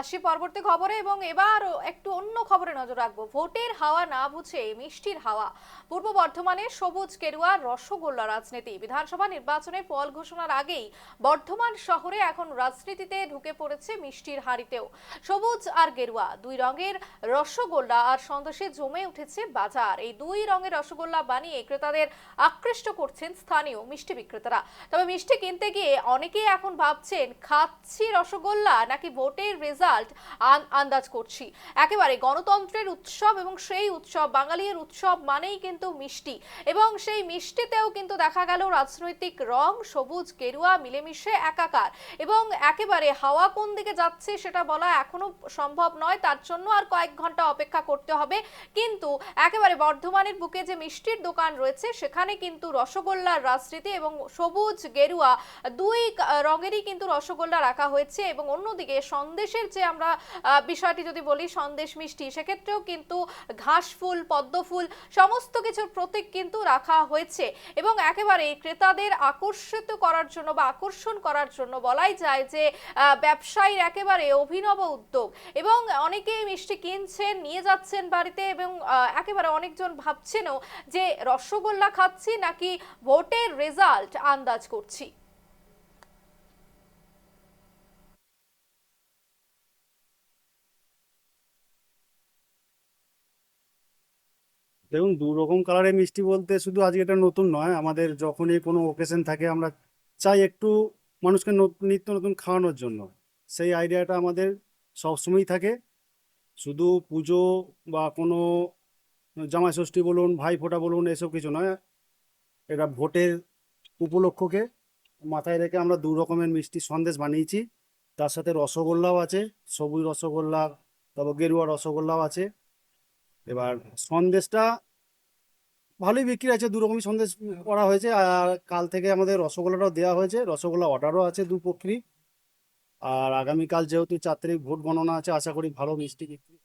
আসি পরবর্তী খবরে এবং এবার একটু অন্য খবরে নজর রাখবো। ভোটের হাওয়া না বুঝে মিষ্টির হাওয়া। পূর্ব বর্ধমানে সবুজ গেরুয়া রসগোল্লা রাজনীতি। বিধানসভা নির্বাচনের ফল ঘোষণার আগেই বর্ধমান শহরে এখন রাজনীতিতে ঢুকে পড়েছে মিষ্টির হাঁড়িতেও। সবুজ আর গেরুয়া দুই রঙের রসগোল্লা আর সন্দেশে জমে উঠেছে বাজার। এই দুই রঙের রসগোল্লা বানিয়ে ক্রেতাদের আকৃষ্ট করছেন স্থানীয় মিষ্টি বিক্রেতারা। তবে মিষ্টি কিনতে গিয়ে অনেকেই এখন ভাবছেন, খাচ্ছি রসগোল্লা নাকি ভোটের রেজাল্ট আন্দাজ করছি। একেবারে গণতন্ত্রের উৎসব এবং সেই উৎসব, বাঙালির উৎসব মানেই কিন্তু মিষ্টি, এবং সেই মিষ্টিতেও কিন্তু দেখা গেল রাজনৈতিক রং সবুজ গেরুয়া মিলেমিশে একাকার। এবং একেবারে হাওয়া কোন দিকে যাচ্ছে সেটা বলা এখনো সম্ভব নয়, তার জন্য আর কয়েক ঘন্টা অপেক্ষা করতে হবে। কিন্তু একেবারে বর্ধমানের বুকে যে মিষ্টির দোকান রয়েছে সেখানে কিন্তু রসগোল্লার রাজনীতি এবং সবুজ গেরুয়া দুই রঙেরই কিন্তু রসগোল্লা রাখা হয়েছে। এবং অন্যদিকে সন্দেশের যে আমরা বিষয়টি যদি বলি, সন্দেশ মিষ্টি, সেক্ষেত্রেও কিন্তু ঘাস ফুল, পদ্ম ফুল সমস্ত কিছুর প্রতীক কিন্তু রাখা হয়েছে। এবং একেবারে ক্রেতাদের আকর্ষিত করার জন্য বা আকর্ষণ করার জন্য বলাই যায় যে ব্যবসায়ীর একেবারে অভিনব উদ্যোগ। এবং অনেকেই মিষ্টি কিনছেন, নিয়ে যাচ্ছেন বাড়িতে, এবং একেবারে অনেকজন ভাবছেনও যে রসগোল্লা খাচ্ছি নাকি ভোটের রেজাল্ট আন্দাজ করছি। দেখুন, দু রকম কালারের মিষ্টি বলতে শুধু আজকে এটা নতুন নয়, আমাদের যখনই কোনো ওকেশন থাকে আমরা চাই একটু মানুষকে নিত্য নতুন খাওয়ানোর জন্য। সেই আইডিয়াটা আমাদের সবসময়ই থাকে। শুধু পুজো বা কোনো জামাই ষষ্ঠী বলুন, ভাইফোঁটা বলুন, এসব কিছু নয়। এটা ভোটের উপলক্ষকে মাথায় রেখে আমরা দু রকমের মিষ্টি সন্দেশ বানিয়েছি। তার সাথে রসগোল্লাও আছে, সবুজ রসগোল্লা, তারপর গেরুয়া রসগোল্লাও আছে। এবার সন্দেশটা ভালোই বিক্রি আছে, দু রকমই সন্দেশ করা হয়েছে। আর কাল থেকে আমাদের রসগোল্লাটাও দেওয়া হয়েছে, রসগোল্লা অর্ডারও আছে দু পক্ষেরই। আর আগামীকাল যেহেতু 4 তারিখ ভোট গণনা আছে, আশা করি ভালো মিষ্টি বিক্রি।